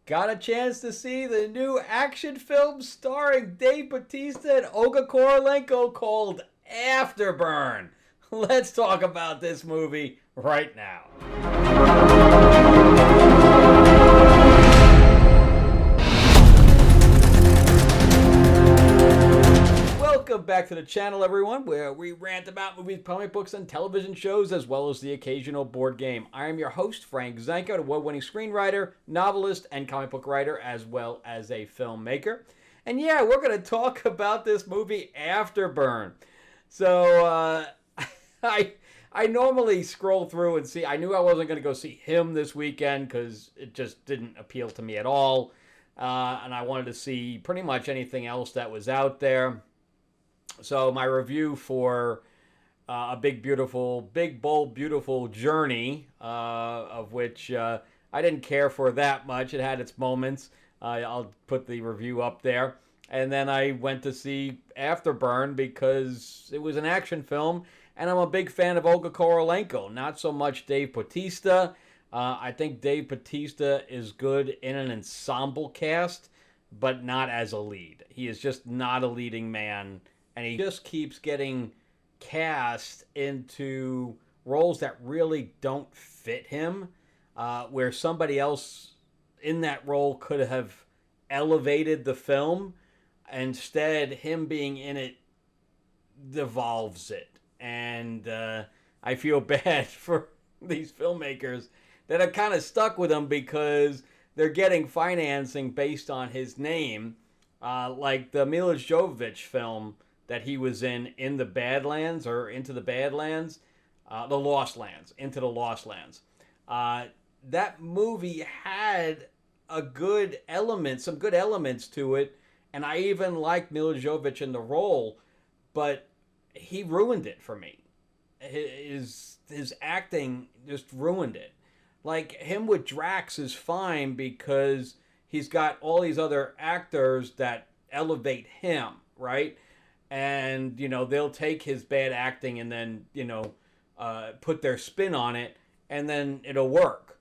Got a chance to see the new action film starring Dave Bautista and Olga Korolenko called Afterburn. Let's talk about this movie right now. Welcome back to the channel, everyone, where we rant about movies, comic books, and television shows, as well as the occasional board game. I am your host, Frank Zanko, an award-winning screenwriter, novelist, and comic book writer, as well as a filmmaker. And yeah, we're going to talk about this movie, Afterburn. So, I normally scroll through and see. I knew I wasn't going to go see him this weekend because it just didn't appeal to me at all. And I wanted to see pretty much anything else that was out there. So my review for a big, bold, beautiful journey, of which I didn't care for that much. It had its moments. I'll put the review up there. And then I went to see Afterburn because it was an action film, and I'm a big fan of Olga Korolenko. Not so much Dave Bautista. I think Dave Bautista is good in an ensemble cast, but not as a lead. He is just not a leading man. And he just keeps getting cast into roles that really don't fit him, where somebody else in that role could have elevated the film. Instead, him being in it devolves it. And I feel bad for these filmmakers that are kind of stuck with him because they're getting financing based on his name, like the Mila Jovovich film that he was in the Badlands, or Into the Badlands, the Lost Lands, Into the Lost Lands. That movie had some good elements to it, and I even liked Mila Jovovich in the role, but he ruined it for me. His acting just ruined it. Like, him with Drax is fine because he's got all these other actors that elevate him, right? And, they'll take his bad acting and then, put their spin on it, and then it'll work,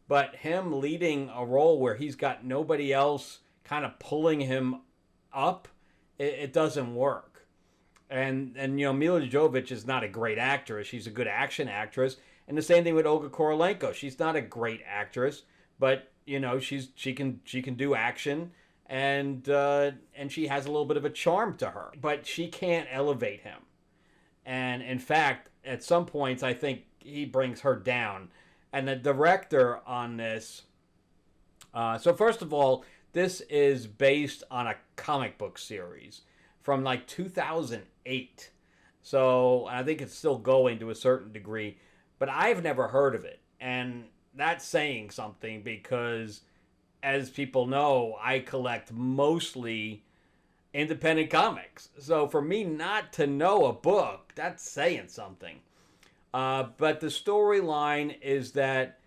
But him leading a role where he's got nobody else kind of pulling him up, it doesn't work. And Mila Jovovich is not a great actress. She's a good action actress. And the same thing with Olga Korolenko. She's not a great actress, but, she can do action. And she has a little bit of a charm to her, but she can't elevate him. And in fact, at some points, I think he brings her down. And the director on this, so first of all, this is based on a comic book series from like 2008. So I think it's still going to a certain degree, but I've never heard of it. And that's saying something because, as people know, I collect mostly independent comics. So for me not to know a book, that's saying something. But the storyline is that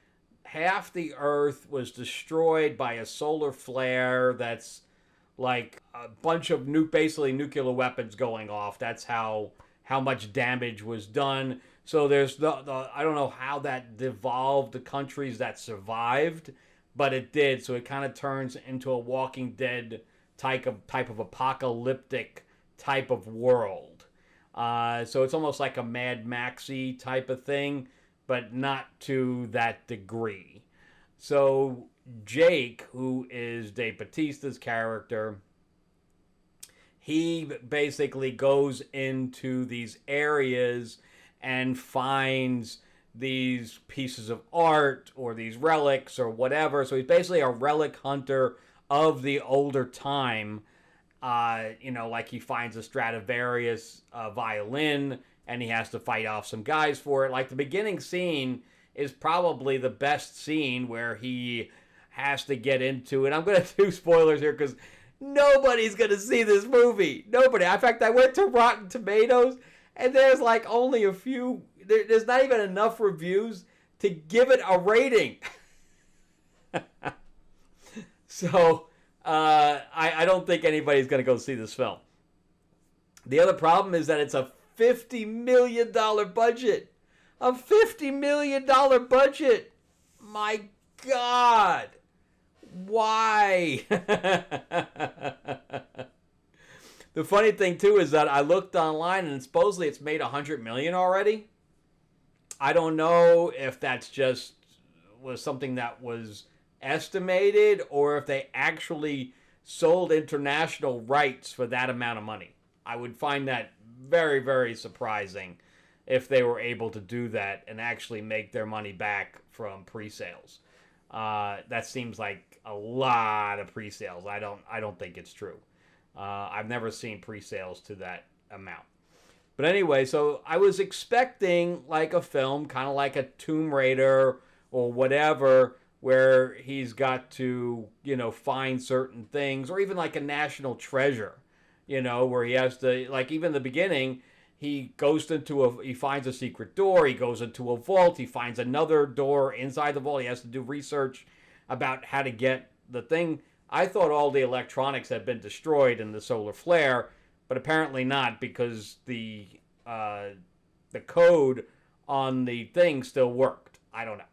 half the Earth was destroyed by a solar flare that's like a bunch of basically nuclear weapons going off. That's how much damage was done. So there's I don't know how that devolved the countries that survived, but it did. So it kind of turns into a Walking Dead type of apocalyptic type of world. So it's almost like a Mad Maxy type of thing, but not to that degree. So Jake, who is Dave Bautista's character, he basically goes into these areas and finds these pieces of art or these relics or whatever. So he's basically a relic hunter of the older time. Like he finds a Stradivarius violin and he has to fight off some guys for it. Like the beginning scene is probably the best scene where he has to get into it. I'm going to do spoilers here because nobody's going to see this movie. Nobody. In fact, I went to Rotten Tomatoes and there's like only a few. There's not even enough reviews to give it a rating. So I don't think anybody's going to go see this film. The other problem is that it's a $50 million budget. A $50 million budget. My God. why. The funny thing too is that I looked online and supposedly it's made $100 million already. I don't know if that's just was something that was estimated or if they actually sold international rights for that amount of money. I would find that very, very surprising if they were able to do that and actually make their money back from pre-sales. That seems like a lot of pre-sales. I don't think it's true. I've never seen pre-sales to that amount. But anyway, so I was expecting like a film, kind of like a Tomb Raider or whatever, where he's got to, find certain things, or even like a National Treasure, where he has to, like even the beginning, he finds a secret door, he goes into a vault, he finds another door inside the vault, he has to do research about how to get the thing. I thought all the electronics had been destroyed in the solar flare, but apparently not, because the code on the thing still worked. I don't know.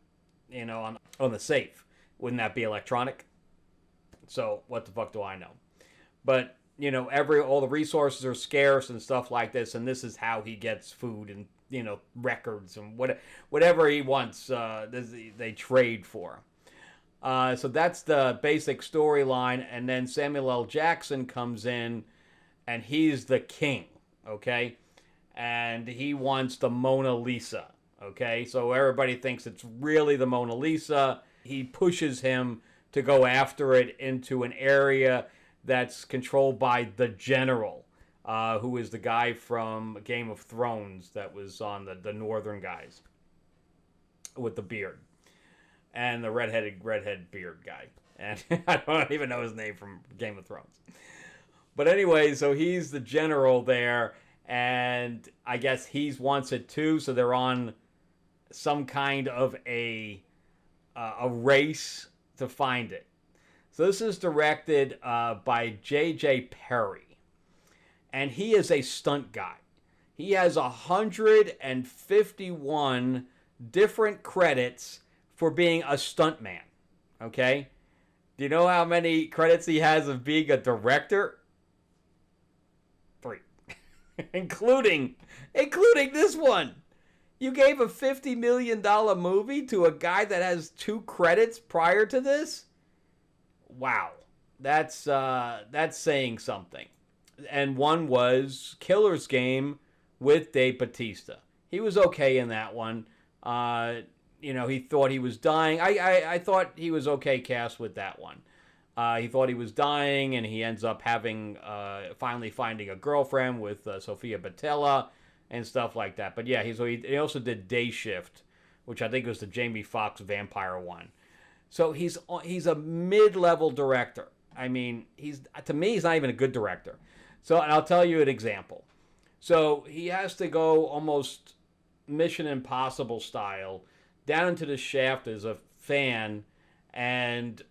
On the safe. Wouldn't that be electronic? So what the fuck do I know? But, all the resources are scarce and stuff like this, and this is how he gets food and, records and whatever he wants, they trade for. So that's the basic storyline, and then Samuel L. Jackson comes in, and he's the king, okay? And he wants the Mona Lisa, okay? So everybody thinks it's really the Mona Lisa. He pushes him to go after it into an area that's controlled by the General, who is the guy from Game of Thrones that was on the northern guys with the beard. And the redhead beard guy. And I don't even know his name from Game of Thrones. But anyway, so he's the general there, and I guess he wants it too, so they're on some kind of a race to find it. So this is directed by J.J. Perry, and he is a stunt guy. He has 151 different credits for being a stuntman, okay? Do you know how many credits he has of being a director? 3. including this one. You gave a $50 million movie to a guy that has 2 credits prior to this? Wow. That's saying something. And one was Killer's Game with Dave Bautista. He was okay in that one. He thought he was dying. I thought he was okay cast with that one. He thought he was dying, and he ends up having finally finding a girlfriend with Sofia Boutella and stuff like that. But yeah, he also did Day Shift, which I think was the Jamie Foxx vampire one. So he's a mid-level director. I mean, to me he's not even a good director. So, and I'll tell you an example. So he has to go almost Mission Impossible style down into the shaft as a fan, and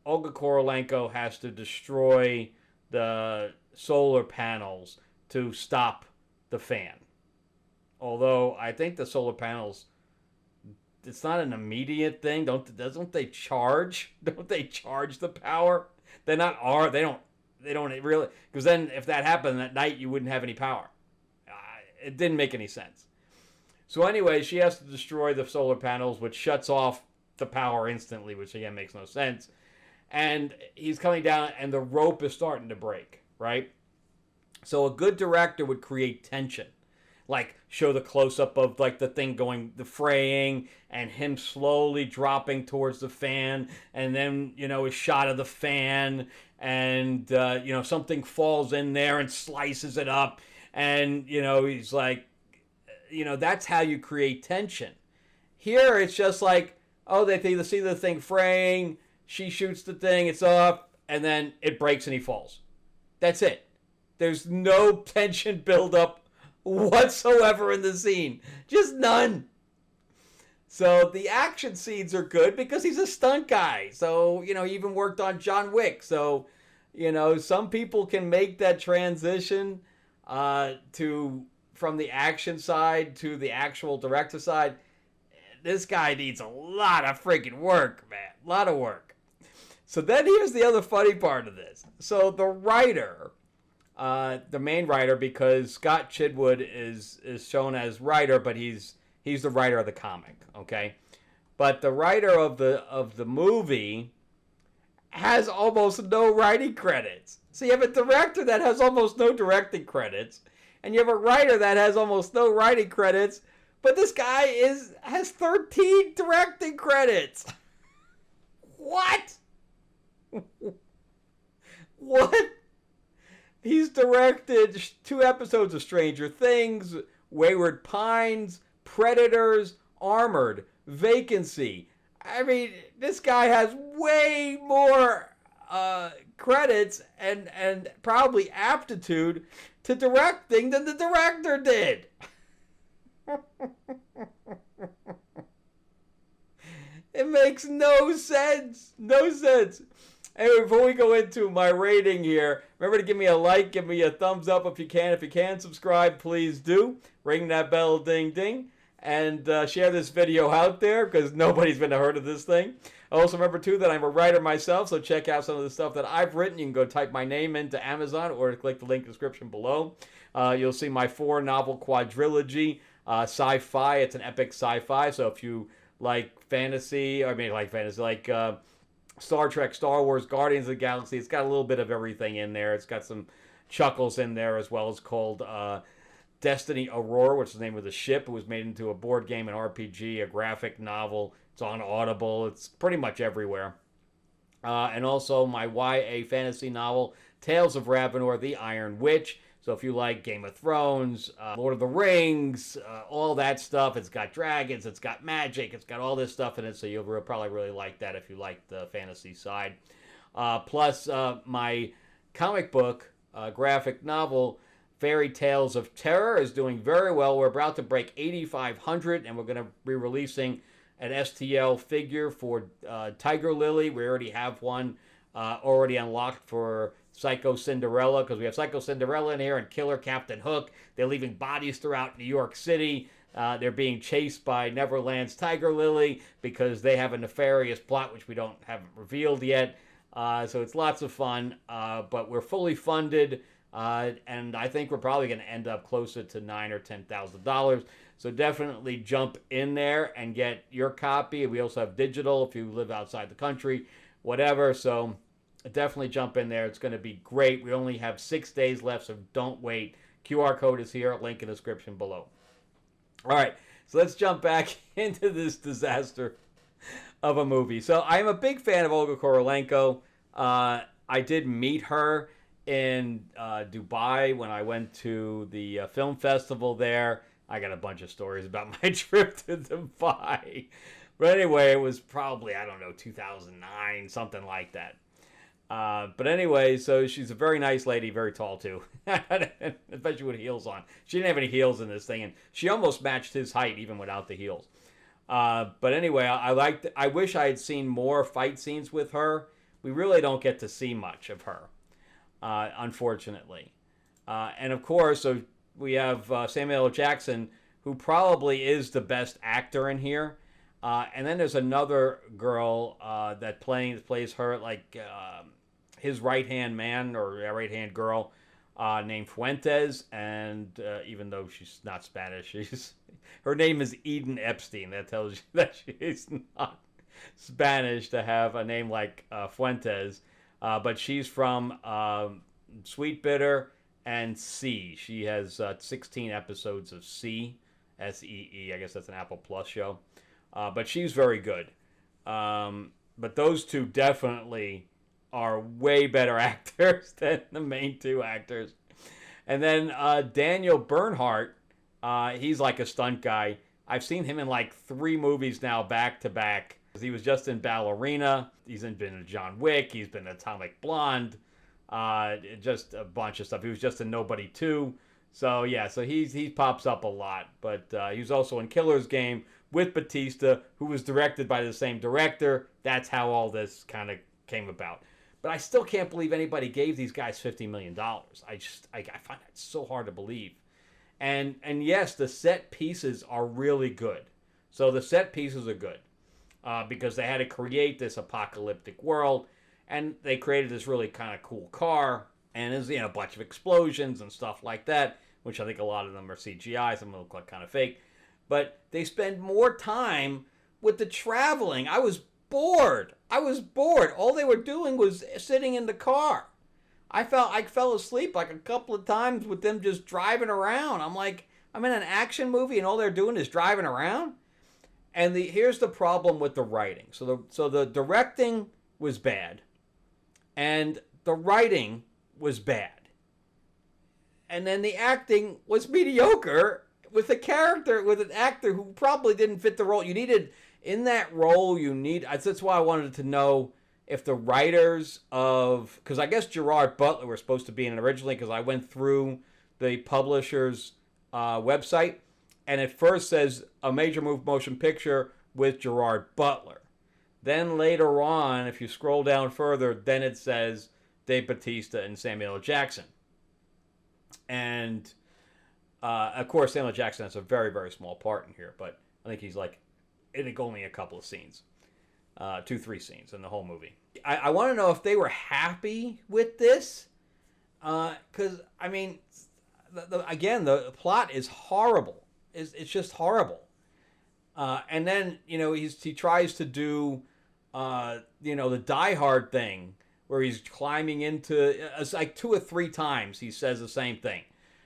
Olga Kurylenko has to destroy the solar panels to stop the fan. Although I think the solar panels, it's not an immediate thing. Don't they charge? Don't they charge the power? They don't really, because then if that happened at night, you wouldn't have any power. It didn't make any sense. So anyway, she has to destroy the solar panels, which shuts off the power instantly, which again makes no sense. And he's coming down, and the rope is starting to break, right? So a good director would create tension. Like, show the close-up of, like, the thing the fraying, and him slowly dropping towards the fan, and then, a shot of the fan, and, something falls in there and slices it up, and, he's like, that's how you create tension. Here, it's just like, they either see the thing fraying, she shoots the thing, it's up, and then it breaks and he falls. That's it. There's no tension buildup whatsoever in the scene. Just none. So the action scenes are good because he's a stunt guy. So, he even worked on John Wick. So, some people can make that transition from the action side to the actual director side. This guy needs a lot of freaking work, man. A lot of work. So then here's the other funny part of this. So the writer, the main writer, because Scott Chidwood is shown as writer, but he's the writer of the comic, okay? But the writer of the movie has almost no writing credits. So you have a director that has almost no directing credits, and you have a writer that has almost no writing credits, but this guy has 13 directing credits. What? What? He's directed 2 episodes of Stranger Things, Wayward Pines, Predators, Armored, Vacancy. I mean, this guy has way more credits and probably aptitude to directing than the director did. It makes no sense. No sense. Anyway, before we go into my rating here, remember to give me a like, give me a thumbs up if you can. If you can subscribe, please do. Ring that bell, ding, ding. And share this video out there because nobody's been heard of this thing. Also remember, too, that I'm a writer myself, so check out some of the stuff that I've written. You can go type my name into Amazon or click the link in the description below. You'll see my 4-novel quadrilogy, sci-fi. It's an epic sci-fi, so if you like fantasy, like Star Trek, Star Wars, Guardians of the Galaxy, it's got a little bit of everything in there. It's got some chuckles in there, as well as called Destiny Aurora, which is the name of the ship. It was made into a board game, an RPG, a graphic novel. It's on Audible. It's pretty much everywhere. And also my YA fantasy novel, Tales of Ravenor, the Iron Witch. So if you like Game of Thrones, Lord of the Rings, all that stuff, it's got dragons, it's got magic, it's got all this stuff in it. So you'll probably really like that if you like the fantasy side. Plus my comic book, graphic novel, Fairy Tales of Terror, is doing very well. We're about to break 8,500, and we're going to be releasing an STL figure for Tiger Lily. We already have one already unlocked for Psycho Cinderella, because we have Psycho Cinderella in here and Killer Captain Hook. They're leaving bodies throughout New York City. They're being chased by Neverland's Tiger Lily because they have a nefarious plot which we haven't revealed yet. So it's lots of fun, but we're fully funded. And I think we're probably going to end up closer to $9,000 or $10,000. So definitely jump in there and get your copy. We also have digital if you live outside the country, whatever. So definitely jump in there. It's going to be great. We only have 6 days left, so don't wait. QR code is here. Link in the description below. All right, so let's jump back into this disaster of a movie. So I'm a big fan of Olga Kurylenko. I did meet her in Dubai when I went to the film festival there. I got a bunch of stories about my trip to Dubai. But anyway, it was probably, 2009, something like that. But anyway, so she's a very nice lady, very tall too. Especially with heels on. She didn't have any heels in this thing, and she almost matched his height even without the heels. But anyway, I wish I had seen more fight scenes with her. We really don't get to see much of her. Unfortunately. And of course, so we have Samuel L. Jackson, who probably is the best actor in here. And then there's another girl that plays her like his right-hand man or right-hand girl named Fuentes. And even though she's not Spanish, her name is Eden Epstein. That tells you that she's not Spanish to have a name like Fuentes. But she's from Sweet Bitter and C. She has 16 episodes of C, S-E-E. I guess that's an Apple Plus show. But she's very good. But those two definitely are way better actors than the main 2 actors. And then Daniel Bernhardt, he's like a stunt guy. I've seen him in like 3 movies now back to back. He was just in Ballerina. He's been in John Wick. He's been in Atomic Blonde. Just a bunch of stuff. He was just in Nobody 2. So yeah, so he pops up a lot. But he was also in Killer's Game with Bautista, who was directed by the same director. That's how all this kind of came about. But I still can't believe anybody gave these guys $50 million. I find that so hard to believe. And yes, the set pieces are really good. So the set pieces are good. Because they had to create this apocalyptic world. And they created this really kind of cool car, and there's a bunch of explosions and stuff like that, which I think a lot of them are CGI. Some of them look like kind of fake. But they spend more time with the traveling. I was bored. All they were doing was sitting in the car. I fell asleep like a couple of times with them just driving around. I'm like, I'm in an action movie and all they're doing is driving around. And here's the problem with the writing. So the directing was bad, and the writing was bad, and then the acting was mediocre with an actor who probably didn't fit the role. You needed in that role. That's why I wanted to know if the writers of, because I guess Gerard Butler was supposed to be in it originally, because I went through the publisher's website, and it first says a major motion picture with Gerard Butler. Then later on, if you scroll down further, then it says Dave Bautista and Samuel L. Jackson. And of course, Samuel L. Jackson has a very, very small part in here, but I think he's only a couple of scenes, 2-3 scenes in the whole movie. I want to know if they were happy with this, because I mean, the plot is horrible. It's just horrible. And then he tries to do the Die Hard thing where he's climbing into, it's like 2 or 3 times he says the same thing.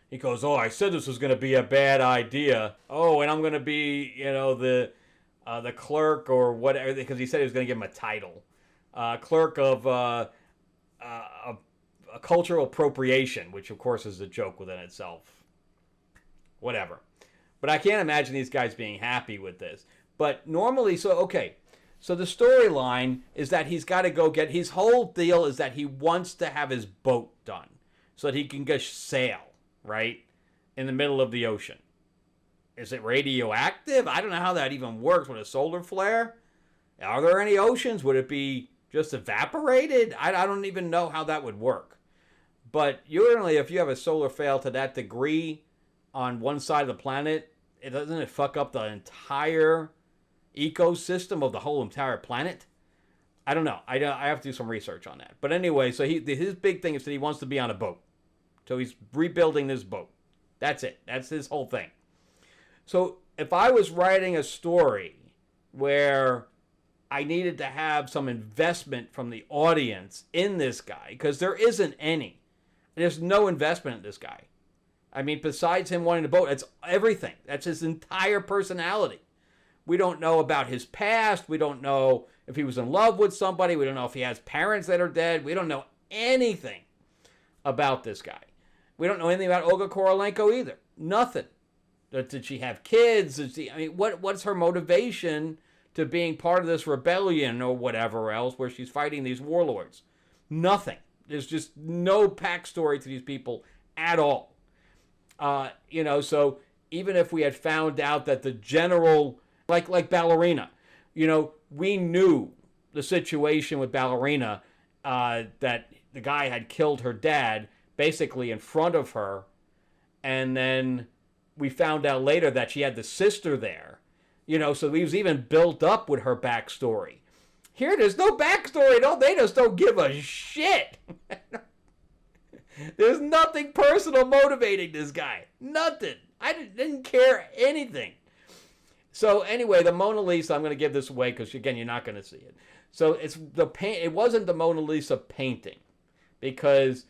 He goes, "Oh, I said this was going to be a bad idea. Oh, and I'm going to be the clerk or whatever," because he said he was going to give him a title, clerk of a cultural appropriation, which of course is a joke within itself. Whatever. But I can't imagine these guys being happy with this. But normally, so the storyline is that he's got to go get, his whole deal is that he wants to have his boat done so that he can go sail, right, in the middle of the ocean. Is it radioactive? I don't know how that even works with a solar flare. Are there any oceans? Would it be just evaporated? I don't even know how that would work. But usually if you have a solar flare to that degree on one side of the planet, doesn't it fuck up the entire ecosystem of the whole entire planet? I don't know. I have to do some research on that. But anyway, so his big thing is that he wants to be on a boat. So he's rebuilding this boat. That's it. That's his whole thing. So if I was writing a story where I needed to have some investment from the audience in this guy, because there isn't any. There's no investment in this guy. I mean, besides him wanting to boat, that's everything. That's his entire personality. We don't know about his past. We don't know if he was in love with somebody. We don't know if he has parents that are dead. We don't know anything about this guy. We don't know anything about Olga Korolenko either. Nothing. Did she have kids? What's her motivation to being part of this rebellion or whatever else where she's fighting these warlords? Nothing. There's just no backstory to these people at all. So even if we had found out that the general, like Ballerina, we knew the situation with Ballerina, that the guy had killed her dad basically in front of her, and then we found out later that she had the sister there, so he was even built up with her backstory. Here, there's no backstory. They just don't give a shit. There's nothing personal motivating this guy. Nothing. I didn't care anything. So anyway, the Mona Lisa, I'm going to give this away because, again, you're not going to see it. So it wasn't the Mona Lisa painting because,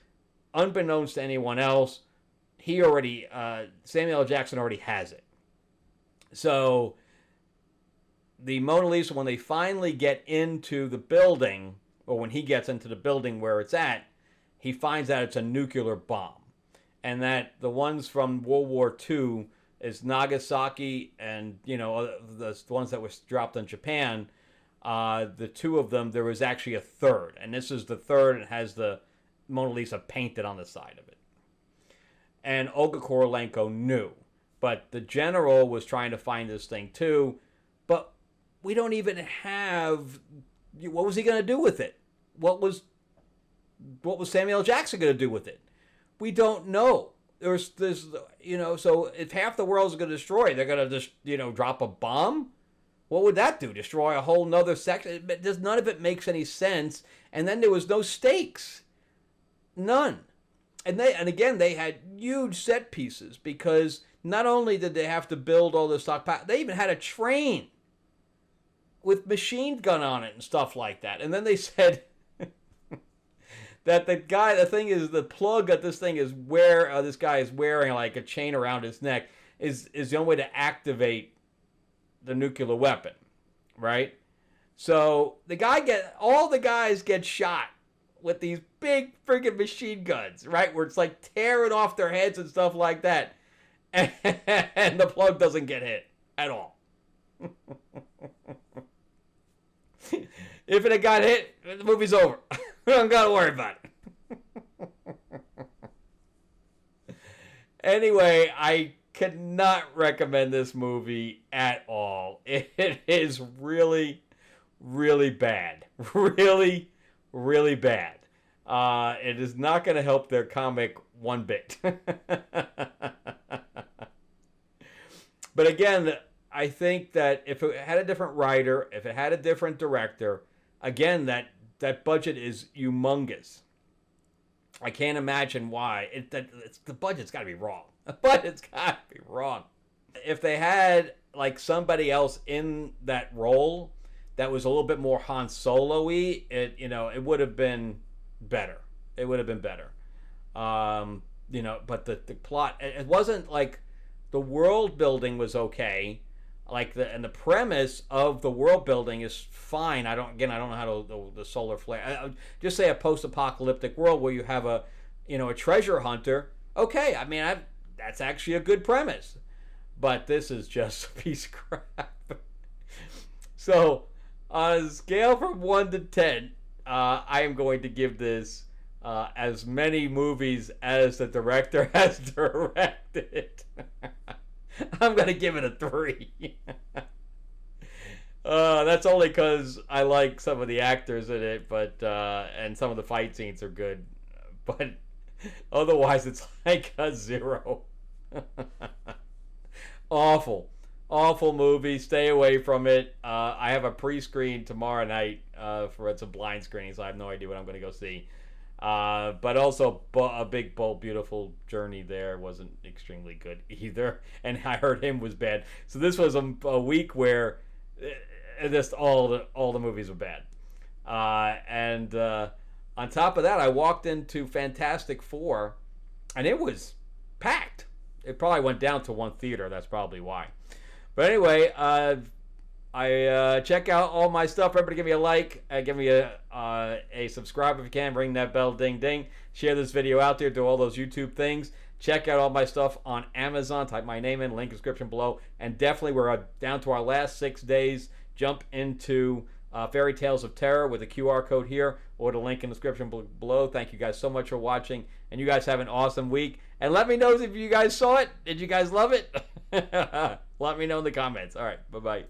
unbeknownst to anyone else, Samuel L. Jackson already has it. So the Mona Lisa, when they finally get into the building, or when he gets into the building where it's at, he finds out it's a nuclear bomb. And that the ones from World War II is Nagasaki and, the ones that were dropped on Japan, the 2 of them, there was actually a third. And this is the third, and it has the Mona Lisa painted on the side of it. And Olga Korolenko knew. But the general was trying to find this thing too. But we don't even have... What was he going to do with it? What was Samuel L. Jackson going to do with it? We don't know. There's so if half the world is going to destroy, they're going to just, drop a bomb What would that do? Destroy a whole nother section? None of it makes any sense. And then there was no stakes. None. And again, they had huge set pieces because not only did they have to build all this stockpile, they even had a train with machine gun on it and stuff like that. And then they said that the plug that this thing is this guy is wearing, like a chain around his neck, is the only way to activate the nuclear weapon, right? So all the guys get shot with these big freaking machine guns, right? Where it's like tearing off their heads and stuff like that. And the plug doesn't get hit at all. If it had got hit, the movie's over. We don't got to worry about it. Anyway, I cannot recommend this movie at all. It is really, really bad. Really, really bad. It is not going to help their comic one bit. But again, I think that if it had a different writer, if it had a different director, again, that budget is humongous. I can't imagine why. The budget's got to be wrong. The budget's got to be wrong. If they had like somebody else in that role that was a little bit more Han Solo-y, it would have been better. It would have been better. But the plot, it wasn't like the world building was okay. And the premise of the world building is fine. I don't know how the solar flare. I just say a post-apocalyptic world where you have a treasure hunter. Okay, I mean that's actually a good premise, but this is just a piece of crap. So, on a scale from 1 to 10, I am going to give this as many movies as the director has directed. I'm going to give it a 3. That's only because I like some of the actors in it, and some of the fight scenes are good. But otherwise, it's like a 0. Awful movie. Stay away from it. I have a pre-screen tomorrow night it's a blind screening, so I have no idea what I'm going to go see. But also a big, bold, beautiful journey there wasn't extremely good either, and I heard him was bad. So this was a week where just all the movies were bad. And on top of that, I walked into Fantastic Four, and it was packed. It probably went down to one theater. That's probably why. But anyway, I check out all my stuff. Remember to give me a like, give me a subscribe if you can, ring that bell, ding ding. Share this video out there, do all those YouTube things. Check out all my stuff on Amazon. Type my name in, link description below. And definitely, we're down to our last 6 days. Jump into Fairy Tales of Terror with a QR code here or the link in the description below. Thank you guys so much for watching, and you guys have an awesome week. And let me know if you guys saw it. Did you guys love it? Let me know in the comments. All right, bye-bye.